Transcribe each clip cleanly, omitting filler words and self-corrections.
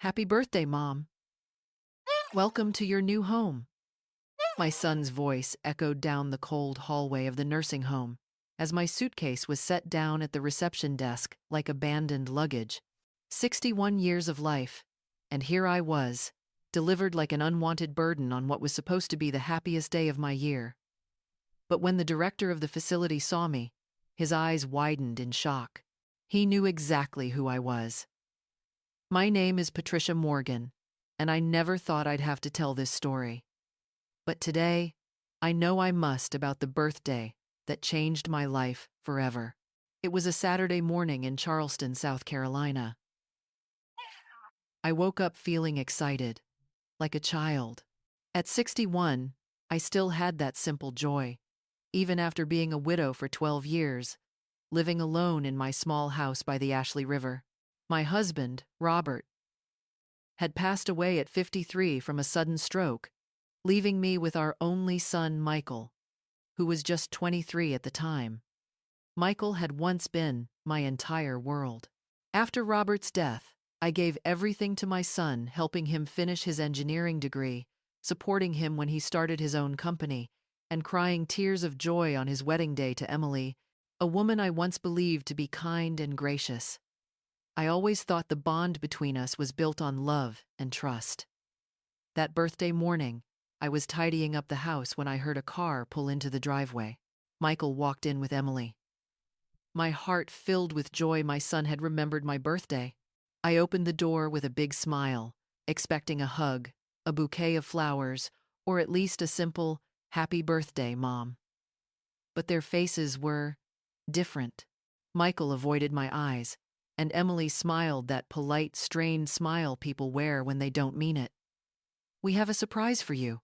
Happy birthday, Mom. Welcome to your new home. My son's voice echoed down the cold hallway of the nursing home as my suitcase was set down at the reception desk like abandoned luggage. 61 years of life, and here I was, delivered like an unwanted burden on what was supposed to be the happiest day of my year. But when the director of the facility saw me, his eyes widened in shock. He knew exactly who I was. My name is Patricia Morgan, and I never thought I'd have to tell this story. But today, I know I must about the birthday that changed my life forever. It was a Saturday morning in Charleston, South Carolina. I woke up feeling excited, like a child. At 61, I still had that simple joy, even after being a widow for 12 years, living alone in my small house by the Ashley River. My husband, Robert, had passed away at 53 from a sudden stroke, leaving me with our only son, Michael, who was just 23 at the time. Michael had once been my entire world. After Robert's death, I gave everything to my son, helping him finish his engineering degree, supporting him when he started his own company, and crying tears of joy on his wedding day to Emily, a woman I once believed to be kind and gracious. I always thought the bond between us was built on love and trust. That birthday morning, I was tidying up the house when I heard a car pull into the driveway. Michael walked in with Emily. My heart filled with joy my son had remembered my birthday. I opened the door with a big smile, expecting a hug, a bouquet of flowers, or at least a simple, "Happy birthday, Mom." But their faces were different. Michael avoided my eyes, and Emily smiled that polite, strained smile people wear when they don't mean it. "We have a surprise for you,"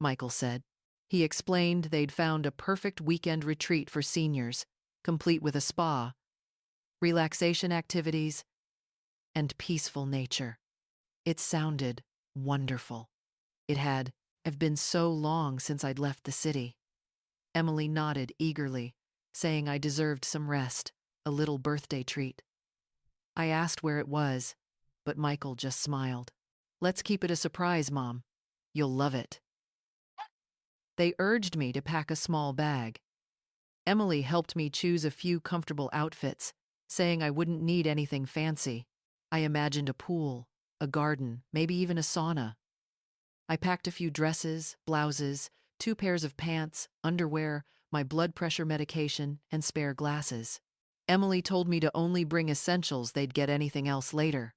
Michael said. He explained they'd found a perfect weekend retreat for seniors, complete with a spa, relaxation activities, and peaceful nature. It sounded wonderful. It had have been so long since I'd left the city. Emily nodded eagerly, saying I deserved some rest, a little birthday treat. I asked where it was, but Michael just smiled. "Let's keep it a surprise, Mom. You'll love it." They urged me to pack a small bag. Emily helped me choose a few comfortable outfits, saying I wouldn't need anything fancy. I imagined a pool, a garden, maybe even a sauna. I packed a few dresses, blouses, 2 pairs of pants, underwear, my blood pressure medication, and spare glasses. Emily told me to only bring essentials, they'd get anything else later.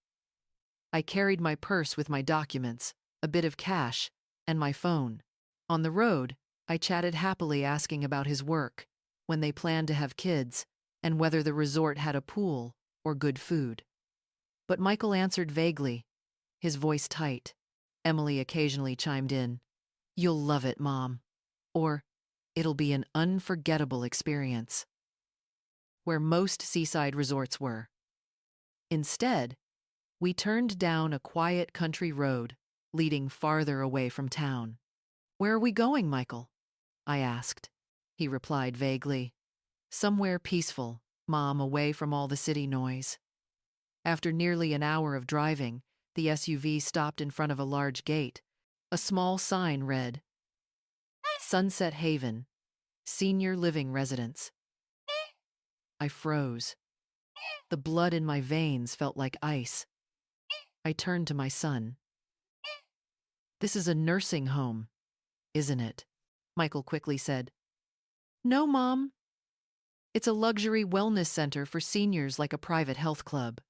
I carried my purse with my documents, a bit of cash, and my phone. On the road, I chatted happily asking about his work, when they planned to have kids, and whether the resort had a pool or good food. But Michael answered vaguely, his voice tight. Emily occasionally chimed in, "You'll love it, Mom," or "It'll be an unforgettable experience," where most seaside resorts were. Instead, we turned down a quiet country road, leading farther away from town. "Where are we going, Michael?" I asked. He replied vaguely, "Somewhere peaceful, Mom, away from all the city noise." After nearly an hour of driving, the SUV stopped in front of a large gate. A small sign read, "Sunset Haven, Senior Living Residence." I froze. The blood in my veins felt like ice. I turned to my son. "This is a nursing home, isn't it?" Michael quickly said. "No, Mom. It's a luxury wellness center for seniors, like a private health club."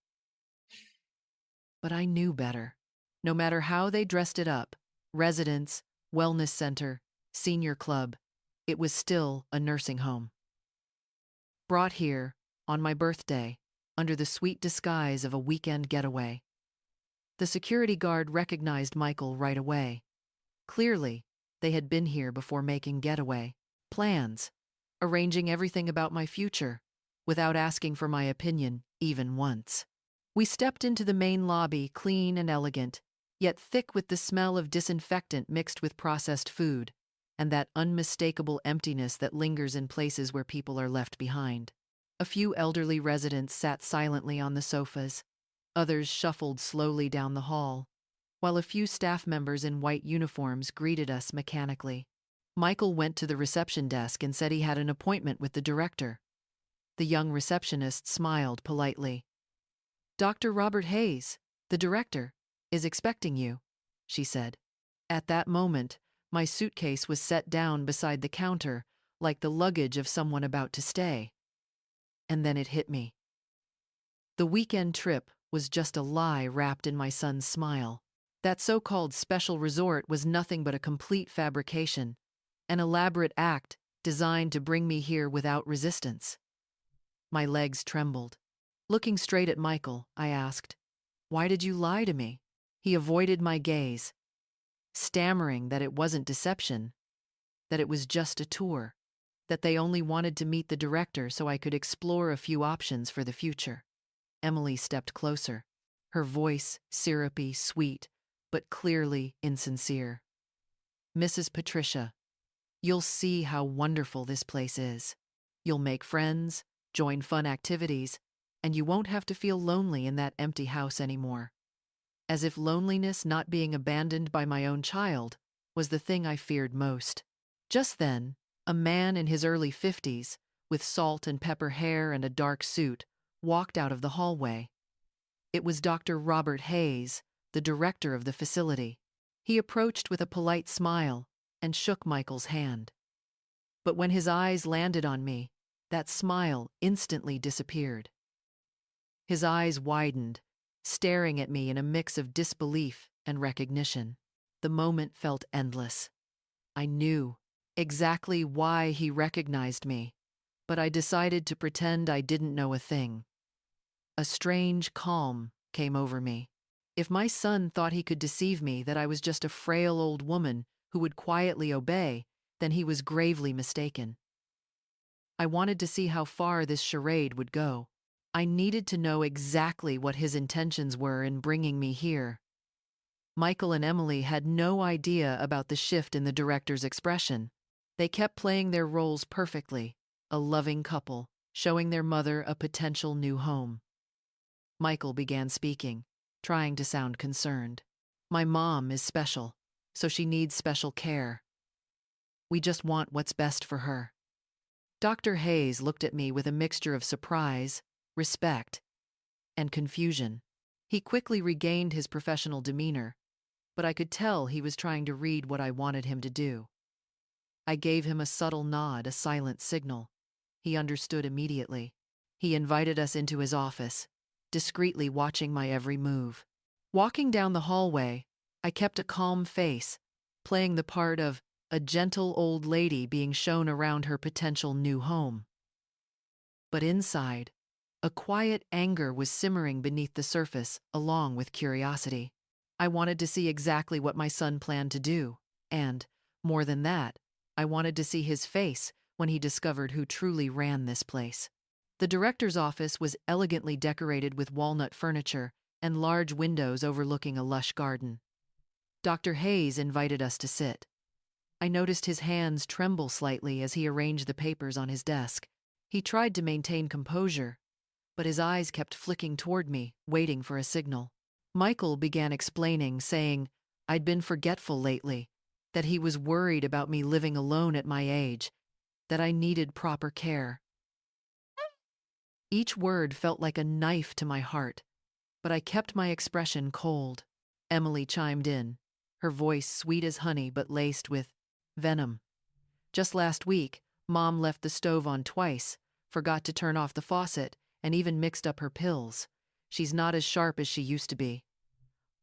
But I knew better. No matter how they dressed it up, residence, wellness center, senior club, it was still a nursing home. Brought here, on my birthday, under the sweet disguise of a weekend getaway. The security guard recognized Michael right away. Clearly, they had been here before making getaway plans, arranging everything about my future, without asking for my opinion even once. We stepped into the main lobby, clean and elegant, yet thick with the smell of disinfectant mixed with processed food, and that unmistakable emptiness that lingers in places where people are left behind. A few elderly residents sat silently on the sofas, Others shuffled slowly down the hall, while a few staff members in white uniforms greeted us mechanically. Michael went to the reception desk and said he had an appointment with the director. The young receptionist smiled politely. "Dr. Robert Hayes, the director, is expecting you," she said. At that moment, my suitcase was set down beside the counter, like the luggage of someone about to stay. And then it hit me. The weekend trip was just a lie wrapped in my son's smile. That so-called special resort was nothing but a complete fabrication, an elaborate act designed to bring me here without resistance. My legs trembled. Looking straight at Michael, I asked, "Why did you lie to me?" He avoided my gaze, stammering that it wasn't deception, that it was just a tour, that they only wanted to meet the director so I could explore a few options for the future. Emily stepped closer, her voice syrupy, sweet, but clearly insincere. "Mrs. Patricia, you'll see how wonderful this place is. You'll make friends, join fun activities, and you won't have to feel lonely in that empty house anymore." As if loneliness, not being abandoned by my own child, was the thing I feared most. Just then, a man in his early 50s, with salt and pepper hair and a dark suit, walked out of the hallway. It was Dr. Robert Hayes, the director of the facility. He approached with a polite smile and shook Michael's hand. But when his eyes landed on me, that smile instantly disappeared. His eyes widened, staring at me in a mix of disbelief and recognition. The moment felt endless. I knew exactly why he recognized me, but I decided to pretend I didn't know a thing. A strange calm came over me. If my son thought he could deceive me that I was just a frail old woman who would quietly obey, then he was gravely mistaken. I wanted to see how far this charade would go. I needed to know exactly what his intentions were in bringing me here. Michael and Emily had no idea about the shift in the director's expression. They kept playing their roles perfectly, a loving couple, showing their mother a potential new home. Michael began speaking, trying to sound concerned. "My mom is special, so she needs special care. We just want what's best for her." Dr. Hayes looked at me with a mixture of surprise, respect, and confusion. He quickly regained his professional demeanor, but I could tell he was trying to read what I wanted him to do. I gave him a subtle nod, a silent signal. He understood immediately. He invited us into his office, discreetly watching my every move. Walking down the hallway, I kept a calm face, playing the part of a gentle old lady being shown around her potential new home. But inside, a quiet anger was simmering beneath the surface, along with curiosity. I wanted to see exactly what my son planned to do, and, more than that, I wanted to see his face when he discovered who truly ran this place. The director's office was elegantly decorated with walnut furniture and large windows overlooking a lush garden. Dr. Hayes invited us to sit. I noticed his hands tremble slightly as he arranged the papers on his desk. He tried to maintain composure, but his eyes kept flicking toward me, waiting for a signal. Michael began explaining, saying I'd been forgetful lately, that he was worried about me living alone at my age, that I needed proper care. Each word felt like a knife to my heart, but I kept my expression cold. Emily chimed in, her voice sweet as honey but laced with venom. "Just last week, Mom left the stove on twice, forgot to turn off the faucet, and even mixed up her pills. She's not as sharp as she used to be."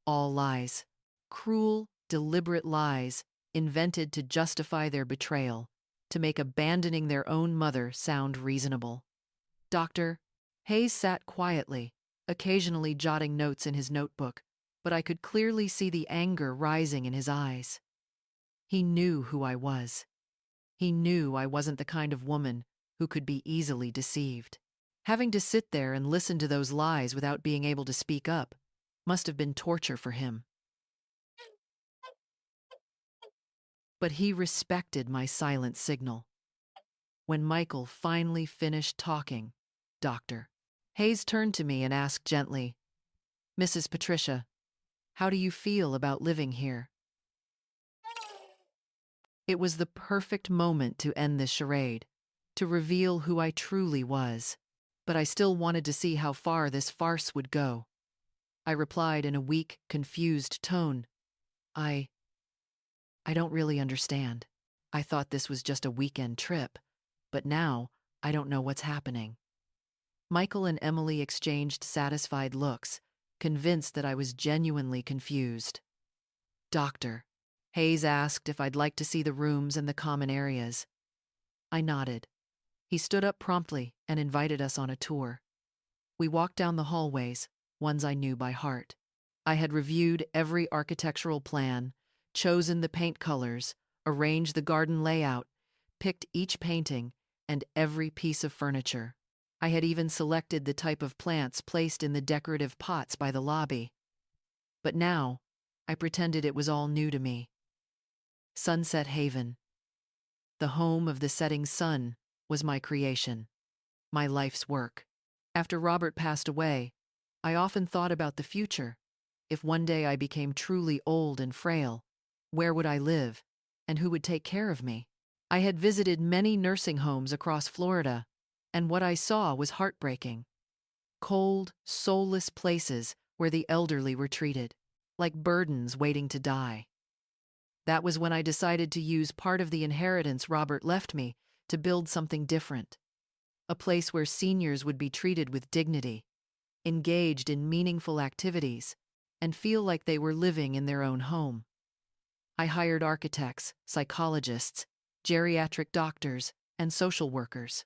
All lies. Cruel, deliberate lies, invented to justify their betrayal, to make abandoning their own mother sound reasonable. Dr. Hayes sat quietly, occasionally jotting notes in his notebook, but I could clearly see the anger rising in his eyes. He knew who I was. He knew I wasn't the kind of woman who could be easily deceived. Having to sit there and listen to those lies without being able to speak up must have been torture for him. But he respected my silent signal. When Michael finally finished talking, Dr. Hayes turned to me and asked gently, Mrs. Patricia, how do you feel about living here? It was the perfect moment to end this charade, to reveal who I truly was. But I still wanted to see how far this farce would go. I replied in a weak, confused tone. I don't really understand. I thought this was just a weekend trip, but now I don't know what's happening. Michael and Emily exchanged satisfied looks, convinced that I was genuinely confused. Doctor, Hayes asked if I'd like to see the rooms and the common areas. I nodded. He stood up promptly and invited us on a tour. We walked down the hallways, ones I knew by heart. I had reviewed every architectural plan, chosen the paint colors, arranged the garden layout, picked each painting and every piece of furniture. I had even selected the type of plants placed in the decorative pots by the lobby. But now, I pretended it was all new to me. Sunset Haven, the home of the setting sun, was my creation, my life's work. After Robert passed away, I often thought about the future. If one day I became truly old and frail, where would I live, and who would take care of me? I had visited many nursing homes across Florida, and what I saw was heartbreaking. Cold, soulless places where the elderly were treated, like burdens waiting to die. That was when I decided to use part of the inheritance Robert left me to build something different. A place where seniors would be treated with dignity, engaged in meaningful activities, and feel like they were living in their own home. I hired architects, psychologists, geriatric doctors, and social workers.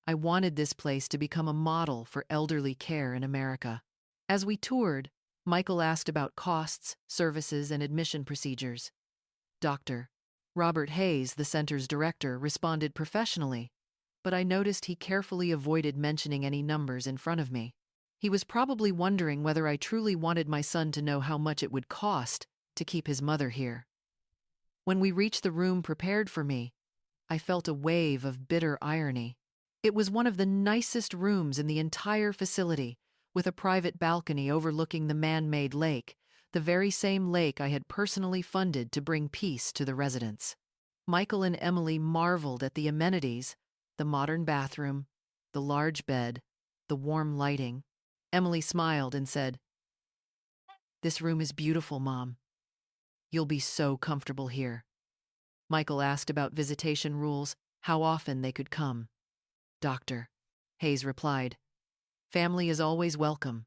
I wanted this place to become a model for elderly care in America. As we toured, Michael asked about costs, services, and admission procedures. Dr. Robert Hayes, the center's director, responded professionally, but I noticed he carefully avoided mentioning any numbers in front of me. He was probably wondering whether I truly wanted my son to know how much it would cost to keep his mother here. When we reached the room prepared for me, I felt a wave of bitter irony. It was one of the nicest rooms in the entire facility, with a private balcony overlooking the man-made lake, the very same lake I had personally funded to bring peace to the residents. Michael and Emily marveled at the amenities, the modern bathroom, the large bed, the warm lighting. Emily smiled and said, "This room is beautiful, Mom. You'll be so comfortable here." Michael asked about visitation rules, how often they could come. "Doctor," Hayes replied, "family is always welcome,"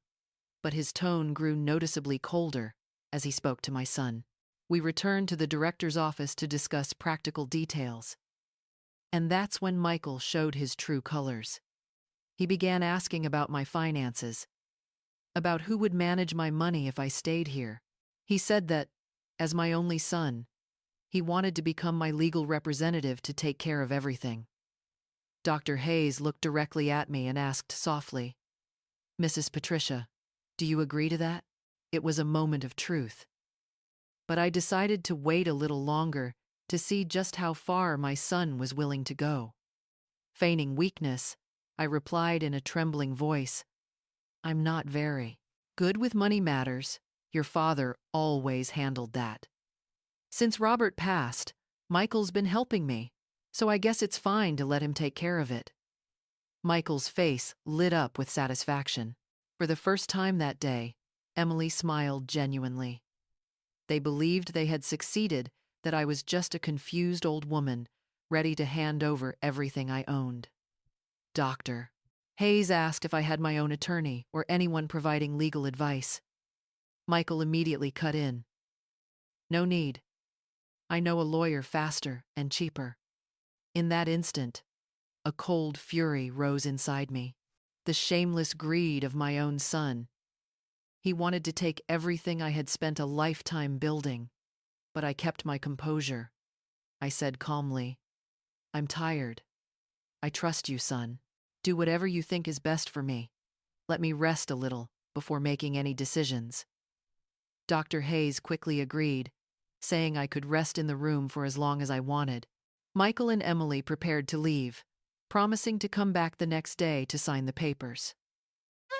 but his tone grew noticeably colder as he spoke to my son. We returned to the director's office to discuss practical details. And that's when Michael showed his true colors. He began asking about my finances, about who would manage my money if I stayed here. He said that, as my only son, he wanted to become my legal representative to take care of everything. Dr. Hayes looked directly at me and asked softly, "Mrs. Patricia, do you agree to that?" It was a moment of truth. But I decided to wait a little longer to see just how far my son was willing to go. Feigning weakness, I replied in a trembling voice, "I'm not very good with money matters. Your father always handled that. Since Robert passed, Michael's been helping me, so I guess it's fine to let him take care of it." Michael's face lit up with satisfaction. For the first time that day, Emily smiled genuinely. They believed they had succeeded, that I was just a confused old woman, ready to hand over everything I owned. "Doctor," Hayes asked if I had my own attorney or anyone providing legal advice. Michael immediately cut in. "No need. I know a lawyer faster and cheaper." In that instant, a cold fury rose inside me. The shameless greed of my own son. He wanted to take everything I had spent a lifetime building, but I kept my composure. I said calmly, "I'm tired. I trust you, son. Do whatever you think is best for me. Let me rest a little before making any decisions." Dr. Hayes quickly agreed, saying I could rest in the room for as long as I wanted. Michael and Emily prepared to leave, promising to come back the next day to sign the papers.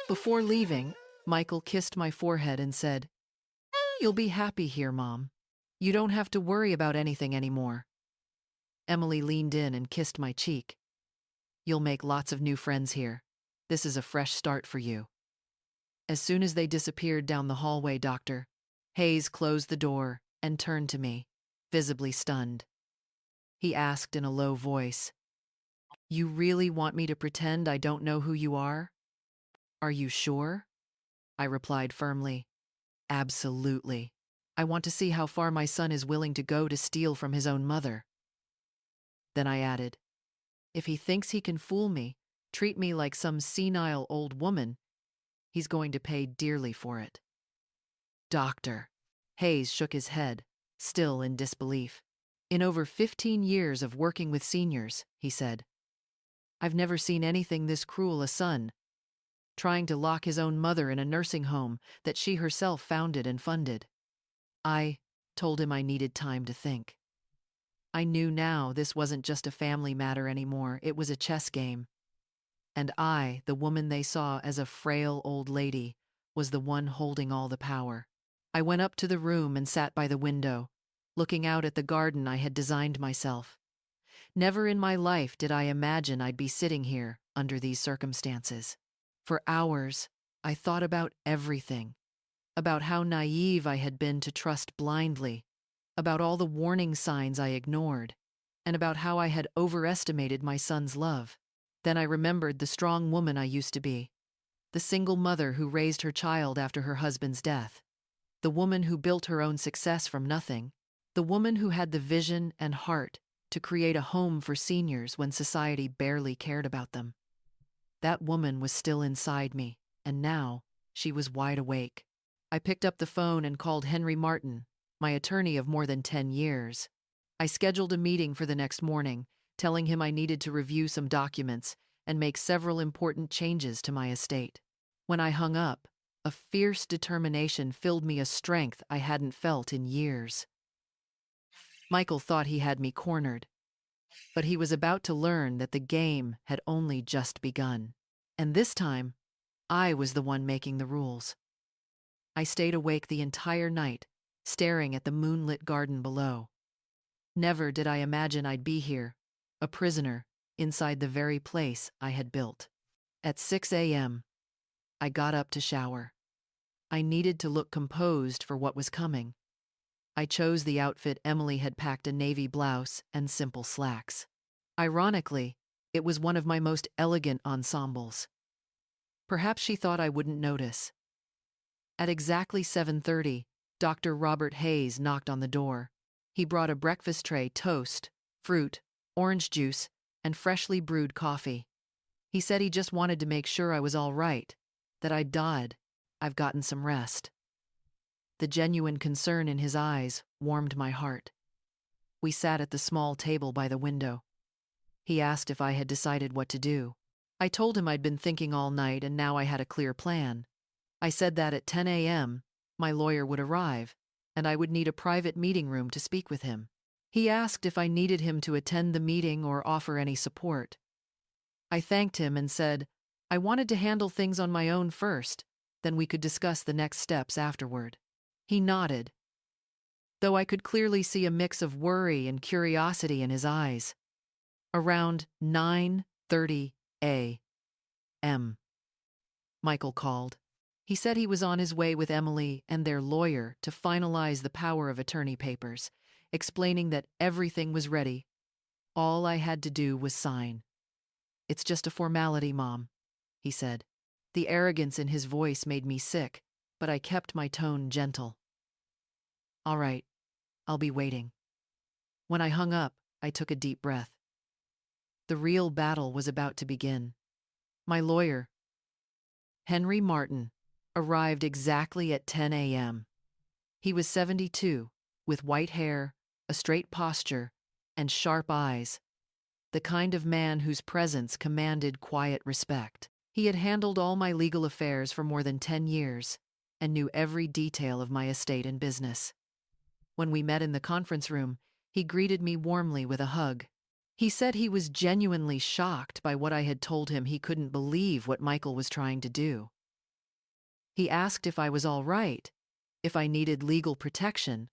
Before leaving, Michael kissed my forehead and said, "You'll be happy here, Mom. You don't have to worry about anything anymore." Emily leaned in and kissed my cheek. "You'll make lots of new friends here. This is a fresh start for you." As soon as they disappeared down the hallway, Dr. Hayes closed the door and turned to me, visibly stunned. He asked in a low voice, "You really want me to pretend I don't know who you are? Are you sure?" I replied firmly, "Absolutely. I want to see how far my son is willing to go to steal from his own mother." Then I added, "If he thinks he can fool me, treat me like some senile old woman, he's going to pay dearly for it." "Doctor." Hayes shook his head, still in disbelief. "In over 15 years of working with seniors," he said, "I've never seen anything this cruel a son, trying to lock his own mother in a nursing home that she herself founded and funded." I told him I needed time to think. I knew now this wasn't just a family matter anymore, it was a chess game. And I, the woman they saw as a frail old lady, was the one holding all the power. I went up to the room and sat by the window, looking out at the garden I had designed myself. Never in my life did I imagine I'd be sitting here under these circumstances. For hours, I thought about everything, about how naive I had been to trust blindly, about all the warning signs I ignored, and about how I had overestimated my son's love. Then I remembered the strong woman I used to be, the single mother who raised her child after her husband's death, the woman who built her own success from nothing, the woman who had the vision and heart to create a home for seniors when society barely cared about them. That woman was still inside me, and now she was wide awake. I picked up the phone and called Henry Martin, my attorney of more than 10 years. I scheduled a meeting for the next morning, telling him I needed to review some documents and make several important changes to my estate. When I hung up, a fierce determination filled me, a strength I hadn't felt in years. Michael thought he had me cornered, but he was about to learn that the game had only just begun. And this time, I was the one making the rules. I stayed awake the entire night, staring at the moonlit garden below. Never did I imagine I'd be here, a prisoner, inside the very place I had built. At 6 a.m., I got up to shower. I needed to look composed for what was coming. I chose the outfit Emily had packed, a navy blouse and simple slacks. Ironically, it was one of my most elegant ensembles. Perhaps she thought I wouldn't notice. At exactly 7:30, Dr. Robert Hayes knocked on the door. He brought a breakfast tray, toast, fruit, orange juice, and freshly brewed coffee. He said he just wanted to make sure I was all right, that I'd died, I've gotten some rest. The genuine concern in his eyes warmed my heart. We sat at the small table by the window. He asked if I had decided what to do. I told him I'd been thinking all night and now I had a clear plan. I said that at 10 a.m., my lawyer would arrive, and I would need a private meeting room to speak with him. He asked if I needed him to attend the meeting or offer any support. I thanked him and said I wanted to handle things on my own first, then we could discuss the next steps afterward. He nodded, though I could clearly see a mix of worry and curiosity in his eyes. Around 9:30 a.m., Michael called. He said he was on his way with Emily and their lawyer to finalize the power of attorney papers, explaining that everything was ready. All I had to do was sign. "It's just a formality, Mom," he said. The arrogance in his voice made me sick, but I kept my tone gentle. "All right, I'll be waiting." When I hung up, I took a deep breath. The real battle was about to begin. My lawyer, Henry Martin, arrived exactly at 10 a.m. He was 72, with white hair, a straight posture, and sharp eyes, the kind of man whose presence commanded quiet respect. He had handled all my legal affairs for more than 10 years and knew every detail of my estate and business. When we met in the conference room, he greeted me warmly with a hug. He said he was genuinely shocked by what I had told him. He couldn't believe what Michael was trying to do. He asked if I was all right, if I needed legal protection,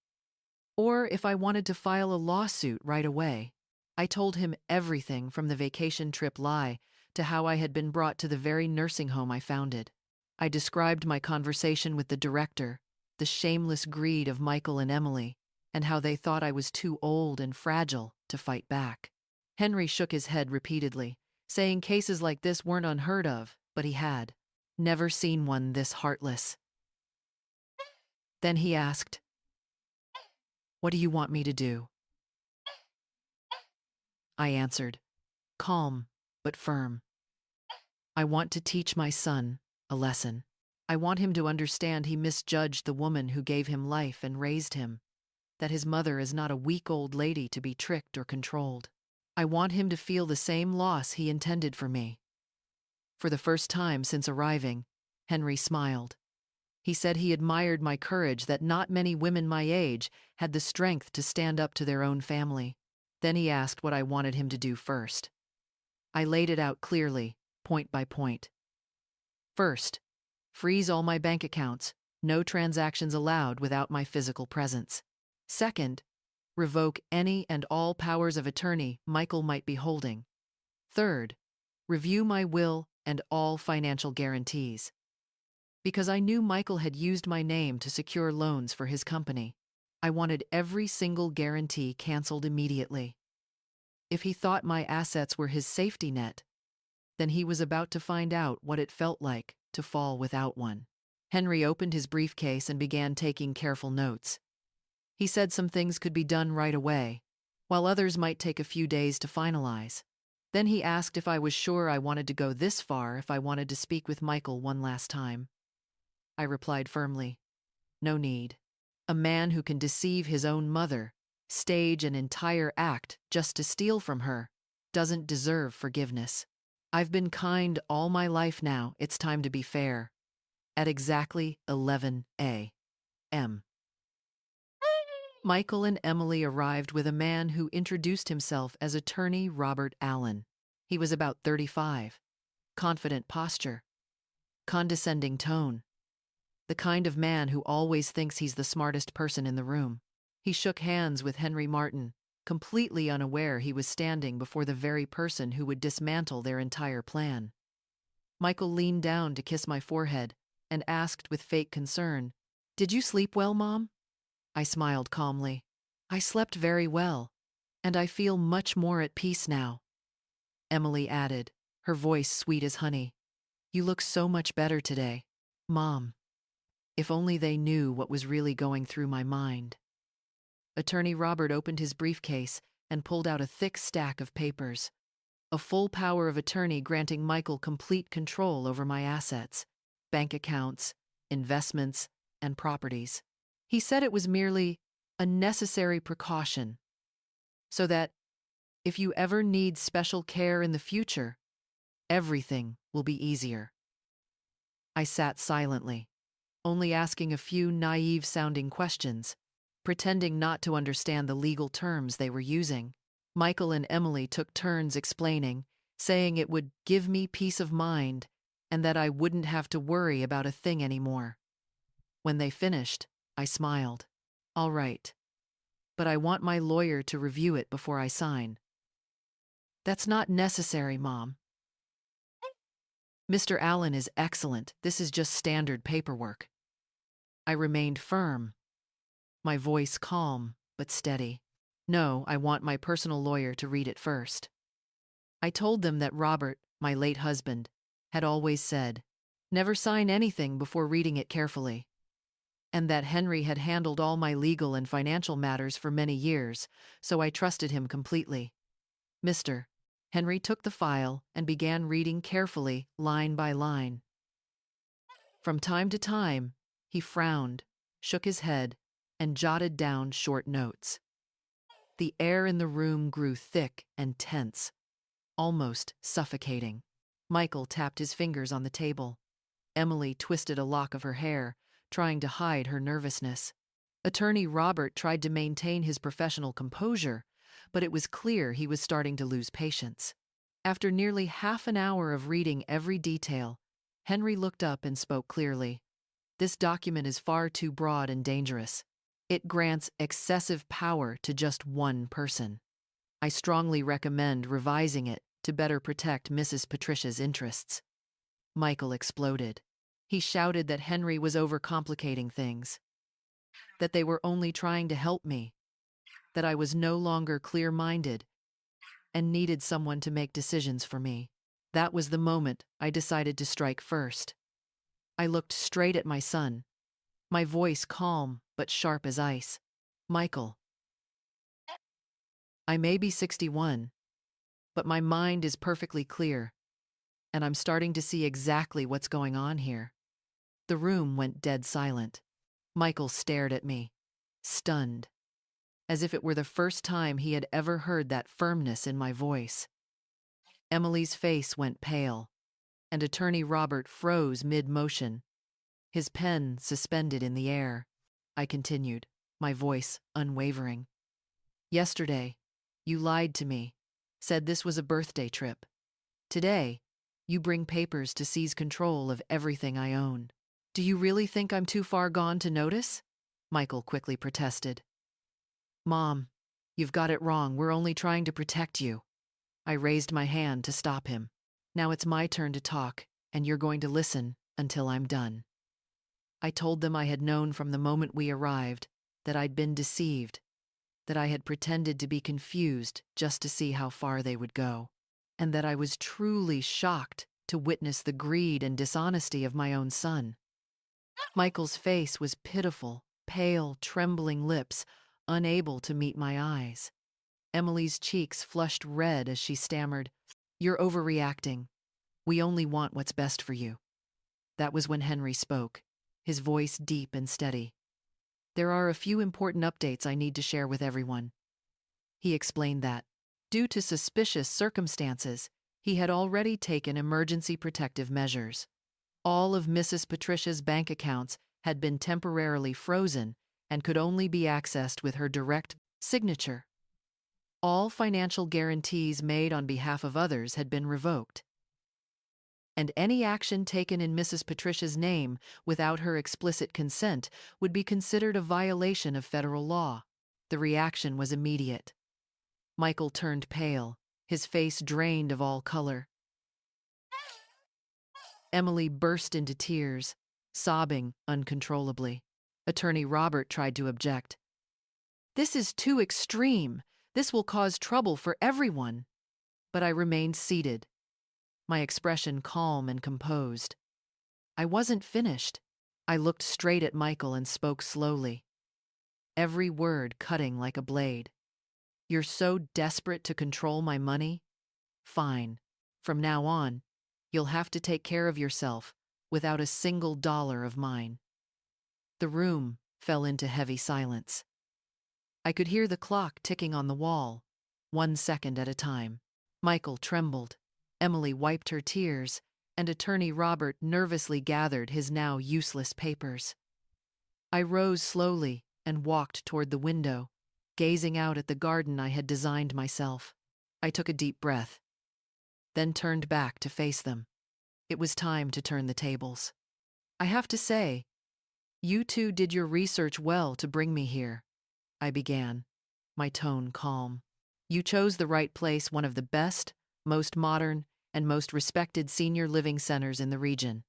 or if I wanted to file a lawsuit right away. I told him everything from the vacation trip lie to how I had been brought to the very nursing home I founded. I described my conversation with the director, the shameless greed of Michael and Emily, and how they thought I was too old and fragile to fight back. Henry shook his head repeatedly, saying cases like this weren't unheard of, but he had never seen one this heartless. Then he asked, "What do you want me to do?" I answered, calm but firm. "I want to teach my son a lesson. I want him to understand he misjudged the woman who gave him life and raised him, that his mother is not a weak old lady to be tricked or controlled. I want him to feel the same loss he intended for me." For the first time since arriving, Henry smiled. He said he admired my courage, that not many women my age had the strength to stand up to their own family. Then he asked what I wanted him to do first. I laid it out clearly, point by point. First, freeze all my bank accounts, no transactions allowed without my physical presence. Second, revoke any and all powers of attorney Michael might be holding. Third, review my will and all financial guarantees. Because I knew Michael had used my name to secure loans for his company, I wanted every single guarantee canceled immediately. If he thought my assets were his safety net, then he was about to find out what it felt like to fall without one. Henry opened his briefcase and began taking careful notes. He said some things could be done right away, while others might take a few days to finalize. Then he asked if I was sure I wanted to go this far, if I wanted to speak with Michael one last time. I replied firmly, no need. A man who can deceive his own mother, stage an entire act just to steal from her, doesn't deserve forgiveness. I've been kind all my life now, it's time to be fair. At exactly 11 a.m. Michael and Emily arrived with a man who introduced himself as attorney Robert Allen. He was about 35. Confident posture. Condescending tone. The kind of man who always thinks he's the smartest person in the room. He shook hands with Henry Martin, completely unaware he was standing before the very person who would dismantle their entire plan. Michael leaned down to kiss my forehead and asked with fake concern, "Did you sleep well, Mom?" I smiled calmly. "I slept very well, and I feel much more at peace now." Emily added, her voice sweet as honey, "You look so much better today, Mom." If only they knew what was really going through my mind. Attorney Robert opened his briefcase and pulled out a thick stack of papers. A full power of attorney granting Michael complete control over my assets, bank accounts, investments, and properties. He said it was merely a necessary precaution, so that if you ever need special care in the future, everything will be easier. I sat silently, only asking a few naive-sounding questions, pretending not to understand the legal terms they were using. Michael and Emily took turns explaining, saying it would give me peace of mind and that I wouldn't have to worry about a thing anymore. When they finished, I smiled. "All right, but I want my lawyer to review it before I sign." "That's not necessary, Mom. Mr. Allen is excellent. This is just standard paperwork." I remained firm, my voice calm but steady. "No, I want my personal lawyer to read it first." I told them that Robert, my late husband, had always said, "Never sign anything before reading it carefully," and that Henry had handled all my legal and financial matters for many years, so I trusted him completely. Mr. Henry took the file and began reading carefully, line by line. From time to time, he frowned, shook his head, and jotted down short notes. The air in the room grew thick and tense, almost suffocating. Michael tapped his fingers on the table. Emily twisted a lock of her hair, trying to hide her nervousness. Attorney Robert tried to maintain his professional composure, but it was clear he was starting to lose patience. After nearly half an hour of reading every detail, Henry looked up and spoke clearly. This document is far too broad and dangerous. It grants excessive power to just one person. I strongly recommend revising it to better protect Mrs. Patricia's interests." Michael exploded. He shouted that Henry was overcomplicating things, that they were only trying to help me, that I was no longer clear-minded and needed someone to make decisions for me. That was the moment I decided to strike first. I looked straight at my son, my voice calm but sharp as ice. "Michael, I may be 61, but my mind is perfectly clear, and I'm starting to see exactly what's going on here." The room went dead silent. Michael stared at me, stunned, as if it were the first time he had ever heard that firmness in my voice. Emily's face went pale, and Attorney Robert froze mid-motion, his pen suspended in the air. I continued, my voice unwavering. "Yesterday, you lied to me, said this was a birthday trip. Today, you bring papers to seize control of everything I own. Do you really think I'm too far gone to notice?" Michael quickly protested. "Mom, you've got it wrong. We're only trying to protect you." I raised my hand to stop him. "Now it's my turn to talk, and you're going to listen until I'm done." I told them I had known from the moment we arrived that I'd been deceived, that I had pretended to be confused just to see how far they would go, and that I was truly shocked to witness the greed and dishonesty of my own son. Michael's face was pitiful, pale, trembling lips, unable to meet my eyes. Emily's cheeks flushed red as she stammered, "You're overreacting. We only want what's best for you." That was when Henry spoke, his voice deep and steady. "There are a few important updates I need to share with everyone." He explained that, due to suspicious circumstances, he had already taken emergency protective measures. All of Mrs. Patricia's bank accounts had been temporarily frozen and could only be accessed with her direct signature. All financial guarantees made on behalf of others had been revoked, and any action taken in Mrs. Patricia's name without her explicit consent would be considered a violation of federal law. The reaction was immediate. Michael turned pale, his face drained of all color. Emily burst into tears, sobbing uncontrollably. Attorney Robert tried to object. "This is too extreme. This will cause trouble for everyone." But I remained seated, my expression calm and composed. I wasn't finished. I looked straight at Michael and spoke slowly, every word cutting like a blade. "You're so desperate to control my money? Fine. From now on, you'll have to take care of yourself without a single dollar of mine." The room fell into heavy silence. I could hear the clock ticking on the wall, 1 second at a time. Michael trembled, Emily wiped her tears, and Attorney Robert nervously gathered his now useless papers. I rose slowly and walked toward the window, gazing out at the garden I had designed myself. I took a deep breath, then turned back to face them. It was time to turn the tables. "I have to say, you two did your research well to bring me here," I began, my tone calm. "You chose the right place, one of the best, most modern, and most respected senior living centers in the region."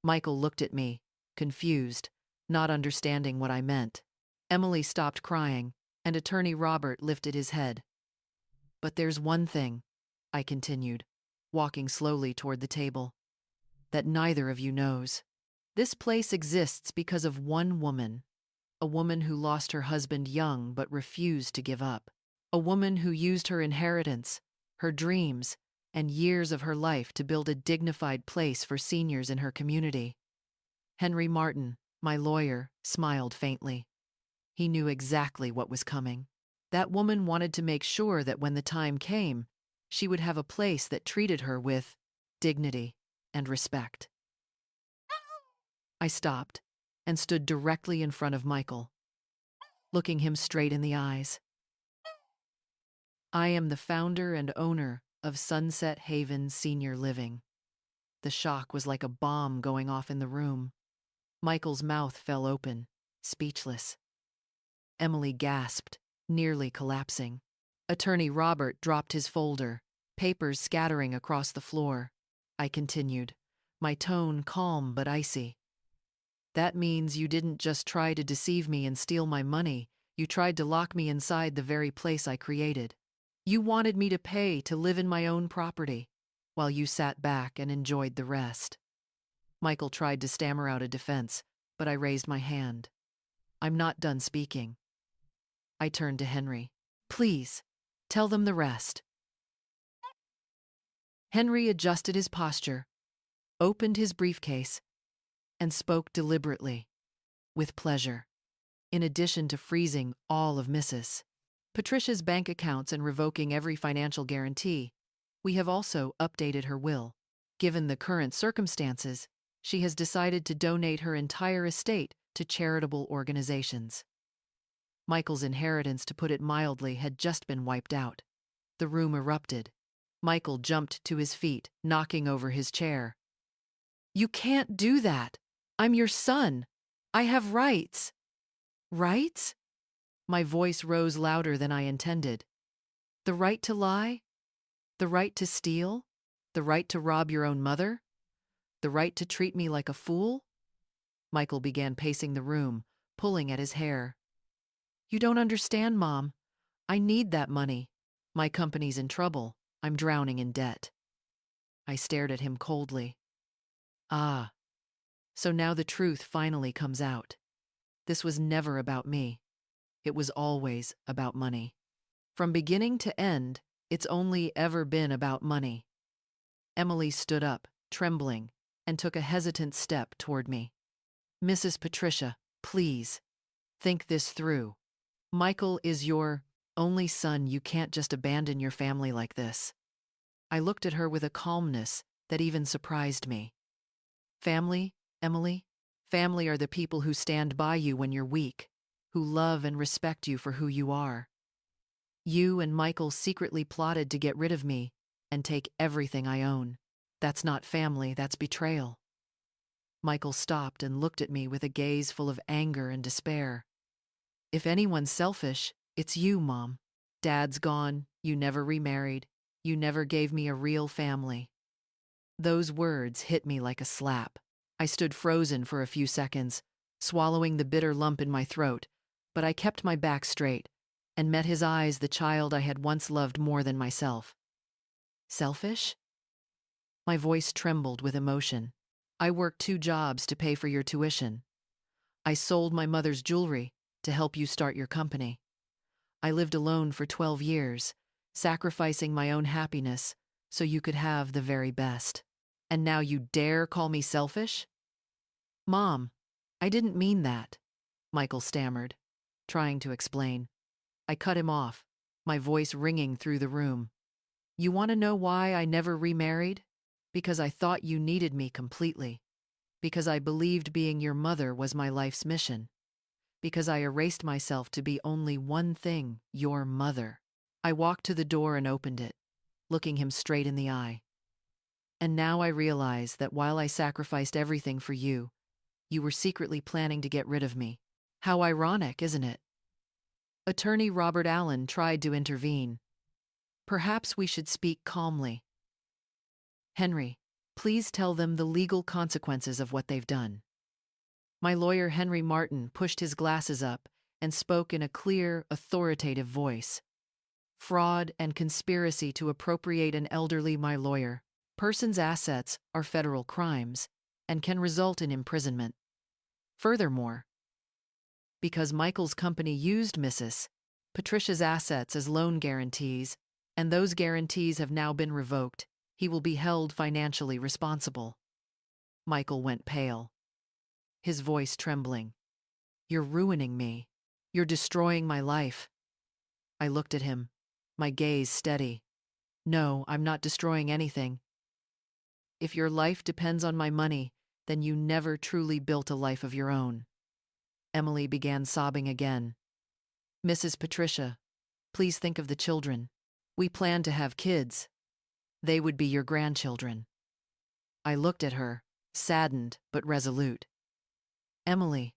Michael looked at me, confused, not understanding what I meant. Emily stopped crying, and Attorney Robert lifted his head. "But there's one thing," I continued, walking slowly toward the table, "that neither of you knows. This place exists because of one woman, a woman who lost her husband young but refused to give up, a woman who used her inheritance, her dreams, and years of her life to build a dignified place for seniors in her community." Henry Martin, my lawyer, smiled faintly. He knew exactly what was coming. That woman wanted to make sure that when the time came, she would have a place that treated her with dignity and respect. I stopped and stood directly in front of Michael, looking him straight in the eyes. "I am the founder and owner of Sunset Haven Senior Living." The shock was like a bomb going off in the room. Michael's mouth fell open, speechless. Emily gasped, nearly collapsing. Attorney Robert dropped his folder, papers scattering across the floor. I continued, my tone calm but icy. That means you didn't just try to deceive me and steal my money, you tried to lock me inside the very place I created. You wanted me to pay to live in my own property, while you sat back and enjoyed the rest. Michael tried to stammer out a defense, but I raised my hand. I'm not done speaking. I turned to Henry. Please, tell them the rest. Henry adjusted his posture, opened his briefcase, and spoke deliberately, with pleasure. In addition to freezing all of Mrs. Patricia's bank accounts and revoking every financial guarantee, we have also updated her will. Given the current circumstances, she has decided to donate her entire estate to charitable organizations. Michael's inheritance, to put it mildly, had just been wiped out. The room erupted. Michael jumped to his feet, knocking over his chair. You can't do that. I'm your son. I have rights. Rights? My voice rose louder than I intended. The right to lie? The right to steal? The right to rob your own mother? The right to treat me like a fool? Michael began pacing the room, pulling at his hair. You don't understand, Mom. I need that money. My company's in trouble. I'm drowning in debt. I stared at him coldly. Ah, so now the truth finally comes out. This was never about me. It was always about money. From beginning to end, it's only ever been about money. Emily stood up, trembling, and took a hesitant step toward me. Mrs. Patricia, please, think this through. Michael is your only son. You can't just abandon your family like this. I looked at her with a calmness that even surprised me. Family, Emily? Family are the people who stand by you when you're weak, who love and respect you for who you are. You and Michael secretly plotted to get rid of me and take everything I own. That's not family, that's betrayal. Michael stopped and looked at me with a gaze full of anger and despair. If anyone's selfish, it's you, Mom. Dad's gone, you never remarried, you never gave me a real family. Those words hit me like a slap. I stood frozen for a few seconds, swallowing the bitter lump in my throat, but I kept my back straight and met his eyes the child I had once loved more than myself. Selfish? My voice trembled with emotion. I worked 2 jobs to pay for your tuition. I sold my mother's jewelry to help you start your company. I lived alone for 12 years, sacrificing my own happiness so you could have the very best. And now you dare call me selfish? Mom, I didn't mean that, Michael stammered, trying to explain. I cut him off, my voice ringing through the room. You want to know why I never remarried? Because I thought you needed me completely. Because I believed being your mother was my life's mission. Because I erased myself to be only one thing, your mother. I walked to the door and opened it, looking him straight in the eye. And now I realize that while I sacrificed everything for you, you were secretly planning to get rid of me. How ironic, isn't it? Attorney Robert Allen tried to intervene. Perhaps we should speak calmly. Henry, please tell them the legal consequences of what they've done. My lawyer Henry Martin pushed his glasses up and spoke in a clear, authoritative voice. Fraud and conspiracy to appropriate an elderly, my lawyer, person's assets are federal crimes and can result in imprisonment. Furthermore, because Michael's company used Mrs. Patricia's assets as loan guarantees, and those guarantees have now been revoked, he will be held financially responsible. Michael went pale, his voice trembling. You're ruining me. You're destroying my life. I looked at him, my gaze steady. No, I'm not destroying anything. If your life depends on my money, then you never truly built a life of your own. Emily began sobbing again. Mrs. Patricia, please think of the children. We plan to have kids. They would be your grandchildren. I looked at her, saddened but resolute. Emily,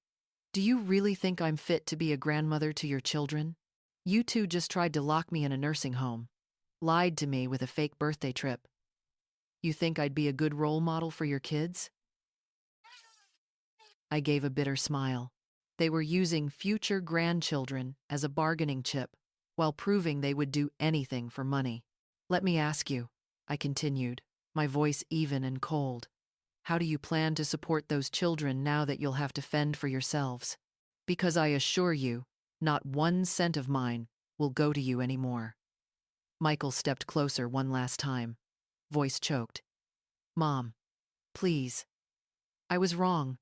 do you really think I'm fit to be a grandmother to your children? You two just tried to lock me in a nursing home, lied to me with a fake birthday trip. You think I'd be a good role model for your kids? I gave a bitter smile. They were using future grandchildren as a bargaining chip while proving they would do anything for money. Let me ask you, I continued, my voice even and cold. How do you plan to support those children now that you'll have to fend for yourselves? Because I assure you, not 1 cent of mine will go to you anymore. Michael stepped closer one last time, voice choked. Mom, please. I was wrong.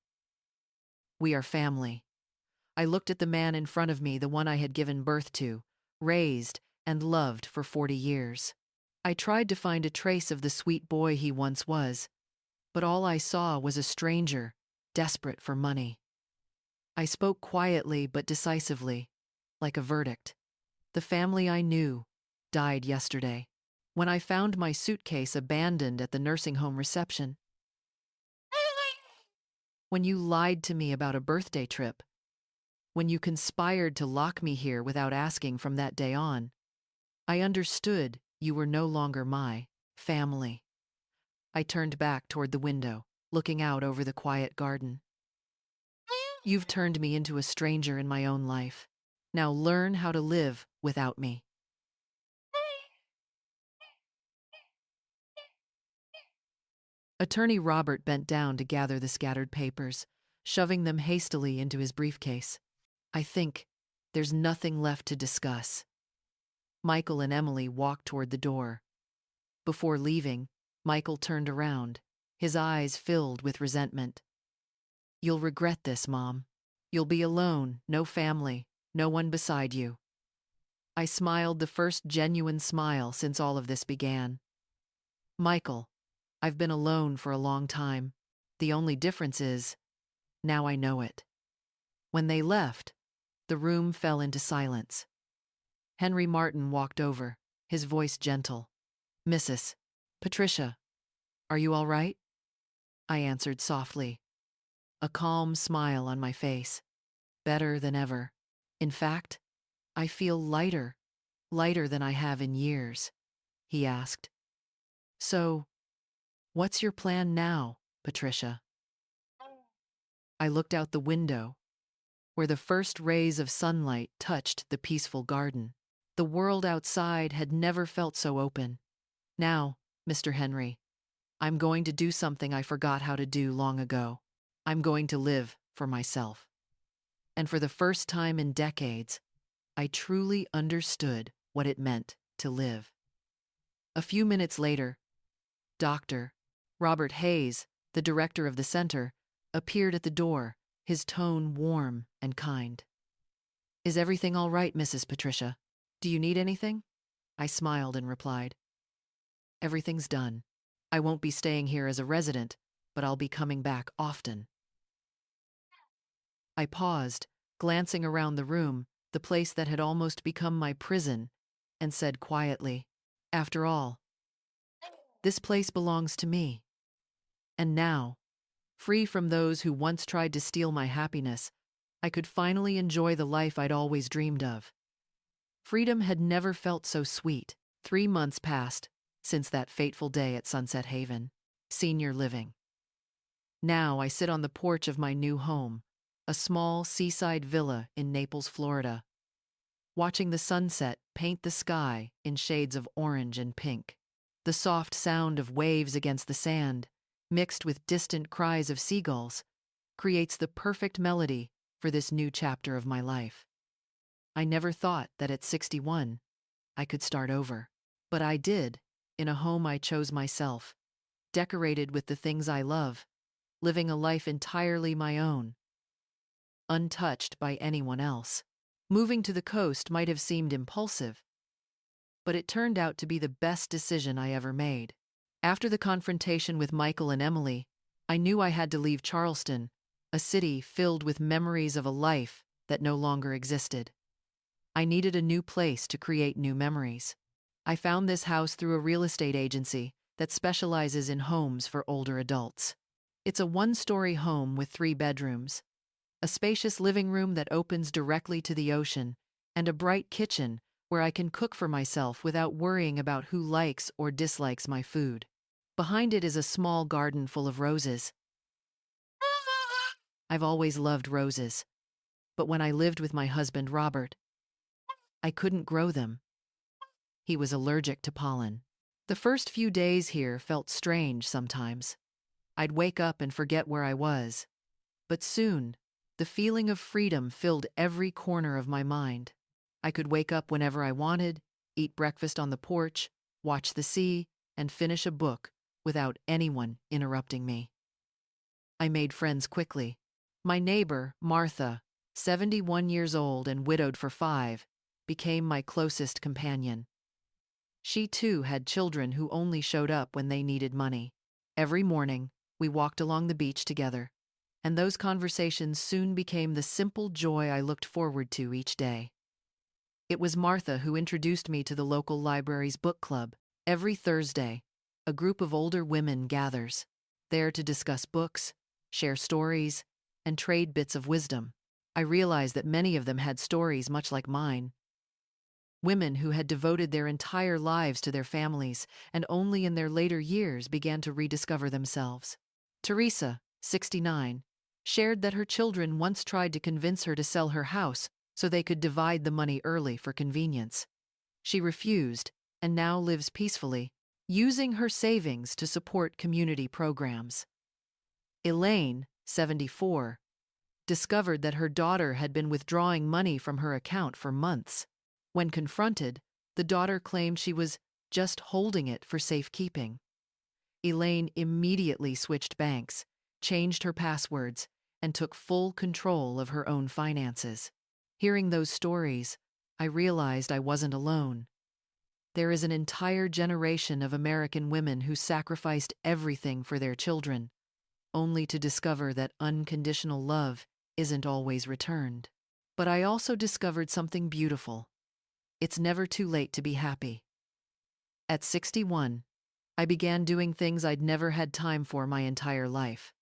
We are family. I looked at the man in front of me, the one I had given birth to, raised, and loved for 40 years. I tried to find a trace of the sweet boy he once was, but all I saw was a stranger, desperate for money. I spoke quietly but decisively, like a verdict. The family I knew died yesterday, when I found my suitcase abandoned at the nursing home reception. When you lied to me about a birthday trip, when you conspired to lock me here without asking from that day on, I understood you were no longer my family. I turned back toward the window, looking out over the quiet garden. You've turned me into a stranger in my own life. Now learn how to live without me. Attorney Robert bent down to gather the scattered papers, shoving them hastily into his briefcase. I think there's nothing left to discuss. Michael and Emily walked toward the door. Before leaving, Michael turned around, his eyes filled with resentment. You'll regret this, Mom. You'll be alone, no family, no one beside you. I smiled the first genuine smile since all of this began. Michael, I've been alone for a long time. The only difference is, now I know it. When they left, the room fell into silence. Henry Martin walked over, his voice gentle. Mrs. Patricia, are you all right? I answered softly, a calm smile on my face. Better than ever. In fact, I feel lighter than I have in years, he asked. So, what's your plan now, Patricia? I looked out the window, where the first rays of sunlight touched the peaceful garden. The world outside had never felt so open. Now, Mr. Henry, I'm going to do something I forgot how to do long ago. I'm going to live for myself. And for the first time in decades, I truly understood what it meant to live. A few minutes later, Dr. Robert Hayes, the director of the center, appeared at the door, his tone warm and kind. Is everything all right, Mrs. Patricia? Do you need anything? I smiled and replied, everything's done. I won't be staying here as a resident, but I'll be coming back often. I paused, glancing around the room, the place that had almost become my prison, and said quietly, after all, this place belongs to me. And now, free from those who once tried to steal my happiness, I could finally enjoy the life I'd always dreamed of. Freedom had never felt so sweet. 3 months passed since that fateful day at Sunset Haven, senior living. Now I sit on the porch of my new home, a small seaside villa in Naples, Florida, watching the sunset paint the sky in shades of orange and pink. The soft sound of waves against the sand, mixed with distant cries of seagulls, creates the perfect melody for this new chapter of my life. I never thought that at 61, I could start over. But I did, in a home I chose myself, decorated with the things I love, living a life entirely my own, untouched by anyone else. Moving to the coast might have seemed impulsive, but it turned out to be the best decision I ever made. After the confrontation with Michael and Emily, I knew I had to leave Charleston, a city filled with memories of a life that no longer existed. I needed a new place to create new memories. I found this house through a real estate agency that specializes in homes for older adults. It's a 1-story home with 3 bedrooms, a spacious living room that opens directly to the ocean, and a bright kitchen where I can cook for myself without worrying about who likes or dislikes my food. Behind it is a small garden full of roses. I've always loved roses, but when I lived with my husband, Robert, I couldn't grow them. He was allergic to pollen. The first few days here felt strange sometimes. I'd wake up and forget where I was. But soon, the feeling of freedom filled every corner of my mind. I could wake up whenever I wanted, eat breakfast on the porch, watch the sea, and finish a book without anyone interrupting me. I made friends quickly. My neighbor, Martha, 71 years old and widowed for 5, became my closest companion. She too had children who only showed up when they needed money. Every morning, we walked along the beach together, and those conversations soon became the simple joy I looked forward to each day. It was Martha who introduced me to the local library's book club. Every Thursday, a group of older women gathers, there to discuss books, share stories, and trade bits of wisdom. I realized that many of them had stories much like mine. Women who had devoted their entire lives to their families and only in their later years began to rediscover themselves. Teresa, 69, shared that her children once tried to convince her to sell her house so they could divide the money early for convenience. She refused and now lives peacefully, using her savings to support community programs. Elaine, 74, discovered that her daughter had been withdrawing money from her account for months. When confronted, the daughter claimed she was just holding it for safekeeping. Elaine immediately switched banks, changed her passwords, and took full control of her own finances. Hearing those stories, I realized I wasn't alone. There is an entire generation of American women who sacrificed everything for their children, only to discover that unconditional love isn't always returned. But I also discovered something beautiful. It's never too late to be happy. At 61, I began doing things I'd never had time for my entire life.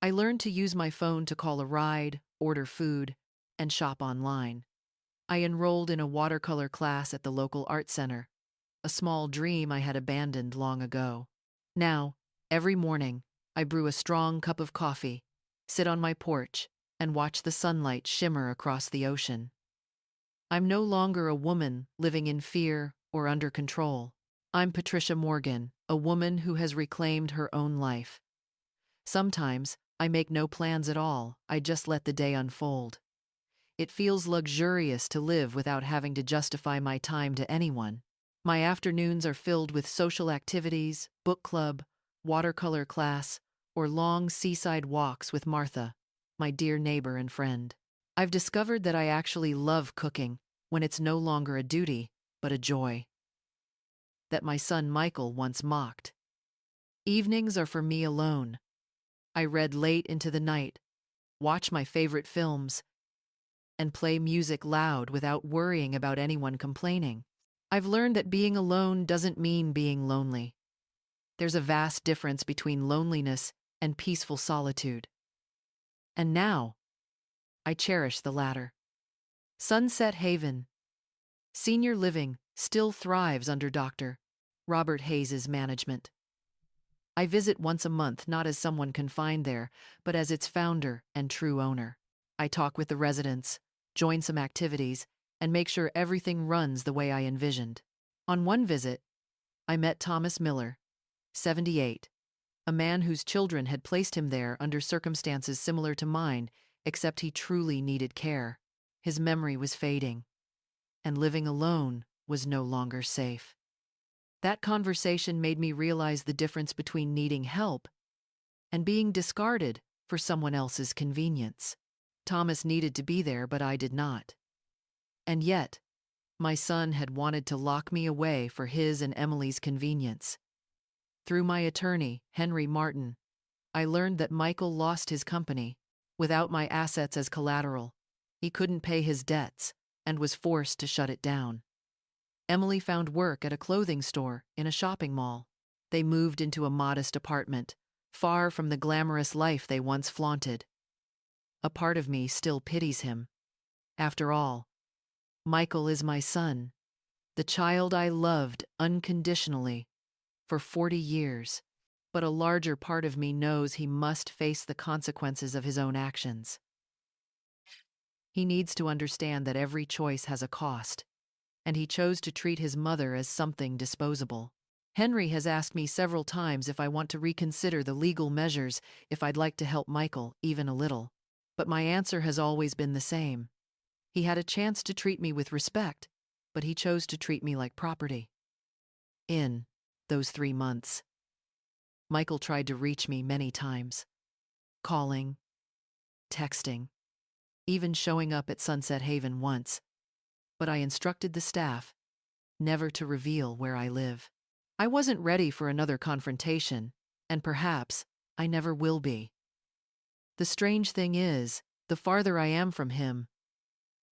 I learned to use my phone to call a ride, order food, and shop online. I enrolled in a watercolor class at the local art center, a small dream I had abandoned long ago. Now, every morning, I brew a strong cup of coffee, sit on my porch, and watch the sunlight shimmer across the ocean. I'm no longer a woman living in fear or under control. I'm Patricia Morgan, a woman who has reclaimed her own life. Sometimes, I make no plans at all, I just let the day unfold. It feels luxurious to live without having to justify my time to anyone. My afternoons are filled with social activities, book club, watercolor class, or long seaside walks with Martha, my dear neighbor and friend. I've discovered that I actually love cooking when it's no longer a duty, but a joy. That my son Michael once mocked. Evenings are for me alone. I read late into the night, watch my favorite films, and play music loud without worrying about anyone complaining. I've learned that being alone doesn't mean being lonely. There's a vast difference between loneliness and peaceful solitude. And now, I cherish the latter. Sunset Haven Senior Living still thrives under Dr. Robert Hayes' management. I visit once a month not as someone confined there, but as its founder and true owner. I talk with the residents, join some activities, and make sure everything runs the way I envisioned. On one visit, I met Thomas Miller, 78, a man whose children had placed him there under circumstances similar to mine, except he truly needed care. His memory was fading, and living alone was no longer safe. That conversation made me realize the difference between needing help and being discarded for someone else's convenience. Thomas needed to be there, but I did not. And yet, my son had wanted to lock me away for his and Emily's convenience. Through my attorney, Henry Martin, I learned that Michael lost his company without my assets as collateral. He couldn't pay his debts and was forced to shut it down. Emily found work at a clothing store in a shopping mall. They moved into a modest apartment, far from the glamorous life they once flaunted. A part of me still pities him. After all, Michael is my son, the child I loved unconditionally for 40 years. But a larger part of me knows he must face the consequences of his own actions. He needs to understand that every choice has a cost, and he chose to treat his mother as something disposable. Henry has asked me several times if I want to reconsider the legal measures, if I'd like to help Michael, even a little. But my answer has always been the same. He had a chance to treat me with respect, but he chose to treat me like property. In those 3 months, Michael tried to reach me many times, calling, texting, even showing up at Sunset Haven once, but I instructed the staff never to reveal where I live. I wasn't ready for another confrontation, and perhaps I never will be. The strange thing is, the farther I am from him,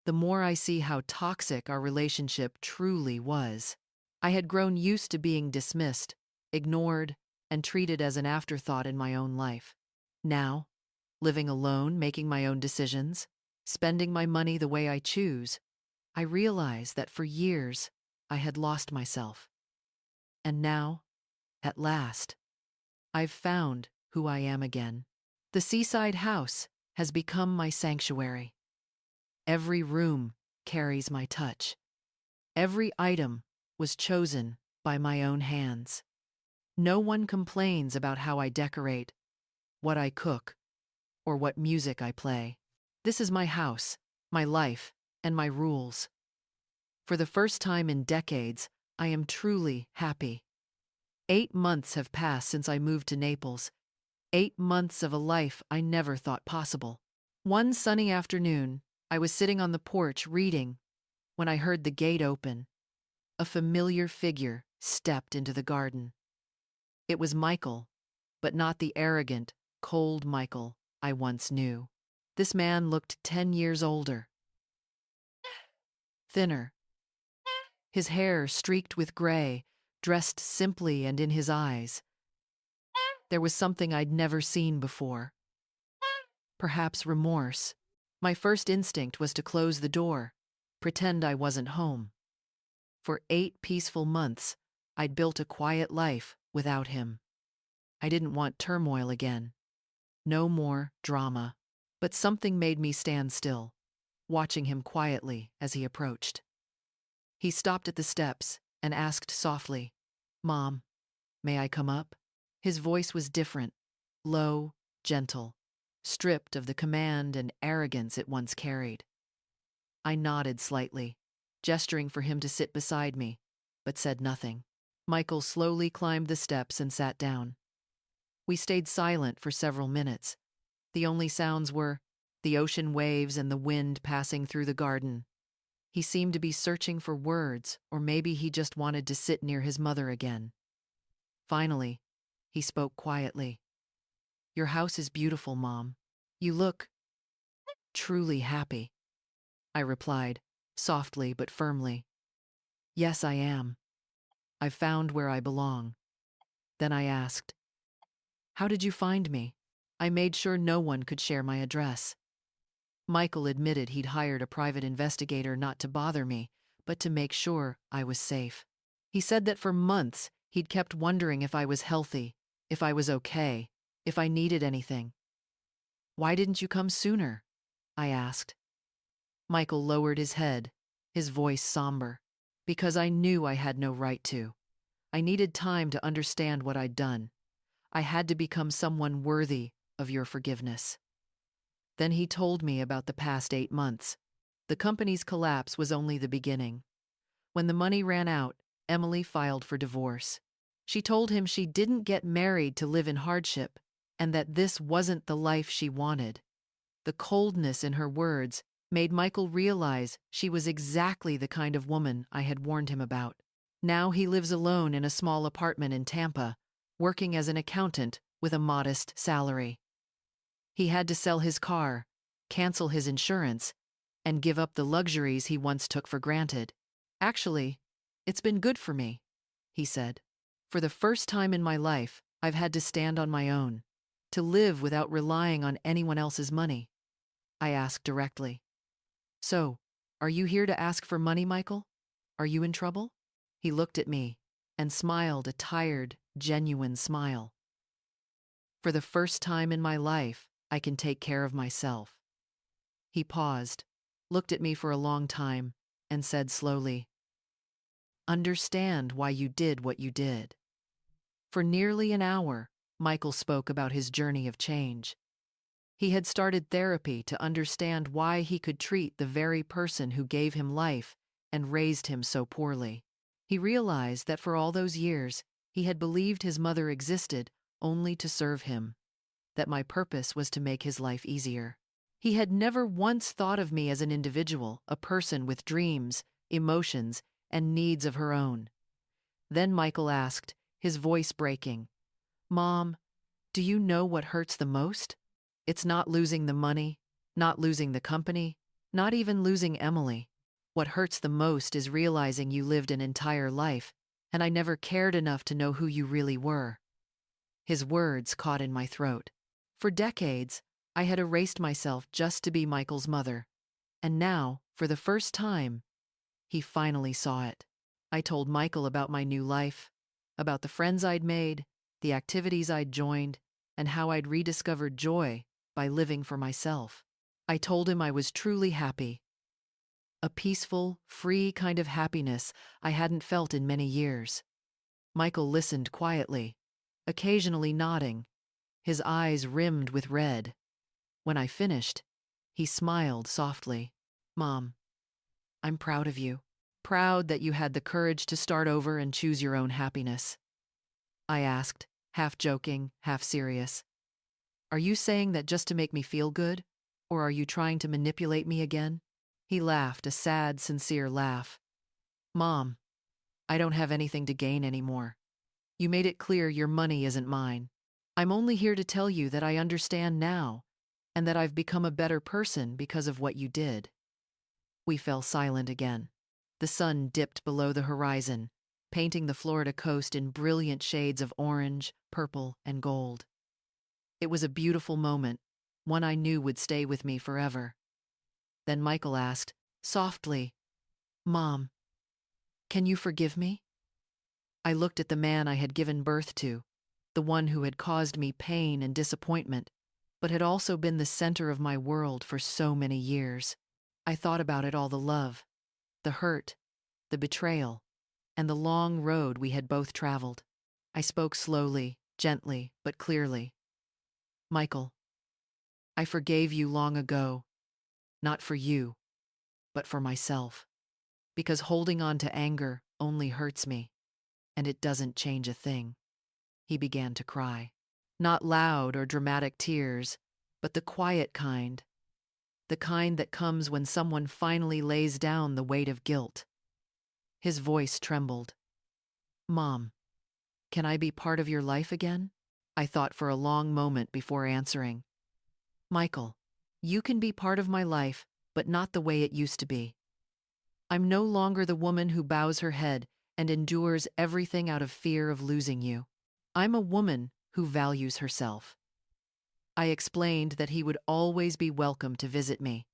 the more I see how toxic our relationship truly was. I had grown used to being dismissed, ignored, and treated as an afterthought in my own life. Now, living alone, making my own decisions, spending my money the way I choose, I realize that for years I had lost myself. And now, at last, I've found who I am again. The seaside house has become my sanctuary. Every room carries my touch. Every item was chosen by my own hands. No one complains about how I decorate, what I cook, or what music I play. This is my house, my life, and my rules. For the first time in decades, I am truly happy. 8 months have passed since I moved to Naples. 8 months of a life I never thought possible. One sunny afternoon, I was sitting on the porch reading when I heard the gate open. A familiar figure stepped into the garden. It was Michael, but not the arrogant, cold Michael I once knew. This man looked 10 years older, thinner, his hair streaked with gray, dressed simply, and in his eyes there was something I'd never seen before. Perhaps remorse. My first instinct was to close the door, pretend I wasn't home. For 8 peaceful months, I'd built a quiet life without him. I didn't want turmoil again. No more drama. But something made me stand still, watching him quietly as he approached. He stopped at the steps and asked softly, "Mom, may I come up?" His voice was different, low, gentle, stripped of the command and arrogance it once carried. I nodded slightly, gesturing for him to sit beside me, but said nothing. Michael slowly climbed the steps and sat down. We stayed silent for several minutes. The only sounds were the ocean waves and the wind passing through the garden. He seemed to be searching for words, or maybe he just wanted to sit near his mother again. Finally, he spoke quietly. "Your house is beautiful, Mom. You look truly happy." I replied, softly but firmly. "Yes, I am. I've found where I belong." Then I asked, "How did you find me?" I made sure no one could share my address. Michael admitted he'd hired a private investigator not to bother me, but to make sure I was safe. He said that for months he'd kept wondering if I was healthy, if I was okay, if I needed anything. "Why didn't you come sooner?" I asked. Michael lowered his head, his voice somber. "Because I knew I had no right to. I needed time to understand what I'd done. I had to become someone worthy of your forgiveness." Then he told me about the past 8 months. The company's collapse was only the beginning. When the money ran out, Emily filed for divorce. She told him she didn't get married to live in hardship, and that this wasn't the life she wanted. The coldness in her words made Michael realize she was exactly the kind of woman I had warned him about. Now he lives alone in a small apartment in Tampa, working as an accountant with a modest salary. He had to sell his car, cancel his insurance, and give up the luxuries he once took for granted. "Actually, it's been good for me," he said. "For the first time in my life, I've had to stand on my own, to live without relying on anyone else's money." I asked directly. So, are you here to ask for money, Michael? Are you in trouble? He looked at me and smiled a tired, genuine smile. For the first time in my life, I can take care of myself. He paused, looked at me for a long time, and said slowly, "Understand why you did what you did." For nearly an hour, Michael spoke about his journey of change. He had started therapy to understand why he could treat the very person who gave him life and raised him so poorly. He realized that for all those years, he had believed his mother existed only to serve him, that my purpose was to make his life easier. He had never once thought of me as an individual, a person with dreams, emotions, and needs of her own. Then Michael asked, his voice breaking, "Mom, do you know what hurts the most? It's not losing the money, not losing the company, not even losing Emily. What hurts the most is realizing you lived an entire life, and I never cared enough to know who you really were." His words caught in my throat. For decades, I had erased myself just to be Michael's mother. And now, for the first time, he finally saw it. I told Michael about my new life, about the friends I'd made, the activities I'd joined, and how I'd rediscovered joy by living for myself. I told him I was truly happy. A peaceful, free kind of happiness I hadn't felt in many years. Michael listened quietly, occasionally nodding, his eyes rimmed with red. When I finished, he smiled softly. "Mom, I'm proud of you. Proud that you had the courage to start over and choose your own happiness." I asked, half joking, half serious, "Are you saying that just to make me feel good? Or are you trying to manipulate me again?" He laughed, a sad, sincere laugh. "Mom, I don't have anything to gain anymore. You made it clear your money isn't mine. I'm only here to tell you that I understand now, and that I've become a better person because of what you did." We fell silent again. The sun dipped below the horizon, painting the Florida coast in brilliant shades of orange, purple, and gold. It was a beautiful moment, one I knew would stay with me forever. Then Michael asked, softly, "Mom, can you forgive me?" I looked at the man I had given birth to, the one who had caused me pain and disappointment, but had also been the center of my world for so many years. I thought about it all, the love, the hurt, the betrayal, and the long road we had both traveled. I spoke slowly, gently, but clearly. "Michael, I forgave you long ago, not for you, but for myself. Because holding on to anger only hurts me, and it doesn't change a thing." He began to cry. Not loud or dramatic tears, but the quiet kind. The kind that comes when someone finally lays down the weight of guilt. His voice trembled. "Mom, can I be part of your life again?" I thought for a long moment before answering. "Michael, you can be part of my life, but not the way it used to be. I'm no longer the woman who bows her head and endures everything out of fear of losing you. I'm a woman who values herself." I explained that he would always be welcome to visit me,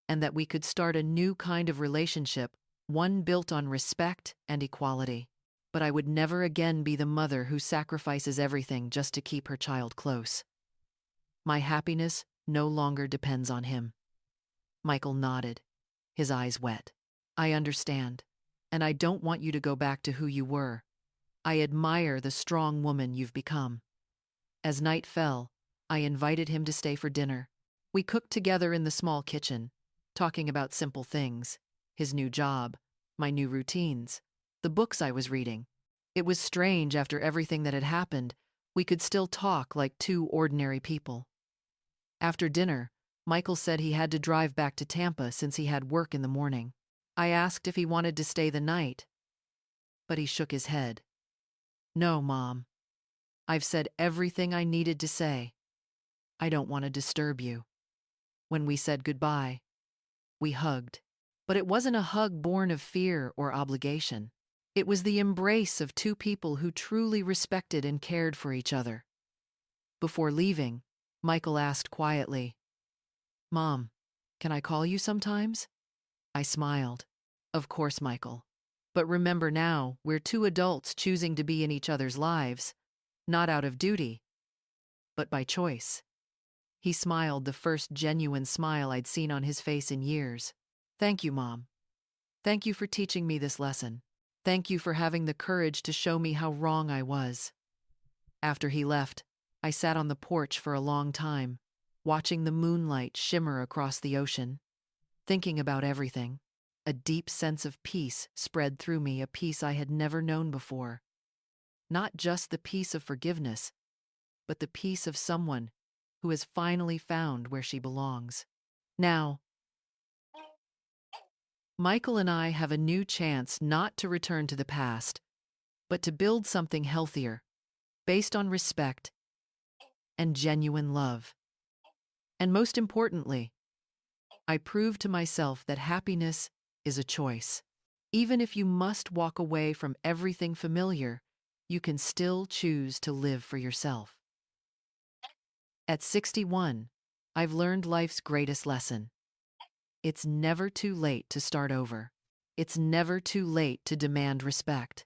and that we could start a new kind of relationship, one built on respect and equality. But I would never again be the mother who sacrifices everything just to keep her child close. My happiness no longer depends on him. Michael nodded, his eyes wet. "I understand, and I don't want you to go back to who you were. I admire the strong woman you've become." As night fell, I invited him to stay for dinner. We cooked together in the small kitchen, talking about simple things, his new job, my new routines, the books I was reading. It was strange after everything that had happened, we could still talk like two ordinary people. After dinner, Michael said he had to drive back to Tampa since he had work in the morning. I asked if he wanted to stay the night, but he shook his head. "No, Mom. I've said everything I needed to say. I don't want to disturb you." When we said goodbye, we hugged. But it wasn't a hug born of fear or obligation. It was the embrace of two people who truly respected and cared for each other. Before leaving, Michael asked quietly, Mom, can I call you sometimes? I smiled. Of course, Michael. But remember now, we're two adults choosing to be in each other's lives, not out of duty, but by choice. He smiled, the first genuine smile I'd seen on his face in years. Thank you, Mom. Thank you for teaching me this lesson. Thank you for having the courage to show me how wrong I was. After he left, I sat on the porch for a long time, watching the moonlight shimmer across the ocean, thinking about everything. A deep sense of peace spread through me, a peace I had never known before. Not just the peace of forgiveness, but the peace of someone who has finally found where she belongs. Now, Michael and I have a new chance not to return to the past, but to build something healthier, based on respect and genuine love. And most importantly, I prove to myself that happiness is a choice. Even if you must walk away from everything familiar, you can still choose to live for yourself. At 61, I've learned life's greatest lesson. It's never too late to start over. It's never too late to demand respect.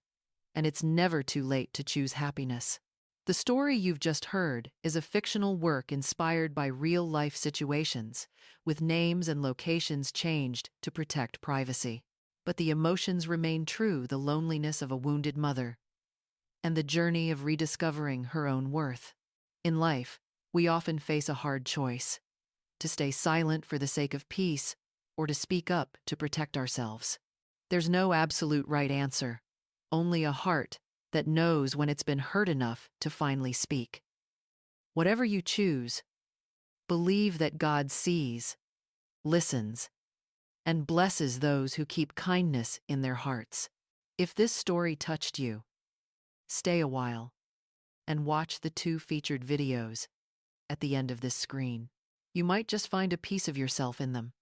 And it's never too late to choose happiness. The story you've just heard is a fictional work inspired by real-life situations, with names and locations changed to protect privacy. But the emotions remain true: the loneliness of a wounded mother, and the journey of rediscovering her own worth. In life, we often face a hard choice: to stay silent for the sake of peace, or to speak up to protect ourselves. There's no absolute right answer, only a heart that knows when it's been hurt enough to finally speak. Whatever you choose, believe that God sees, listens, and blesses those who keep kindness in their hearts. If this story touched you, stay a while and watch the 2 featured videos at the end of this screen. You might just find a piece of yourself in them.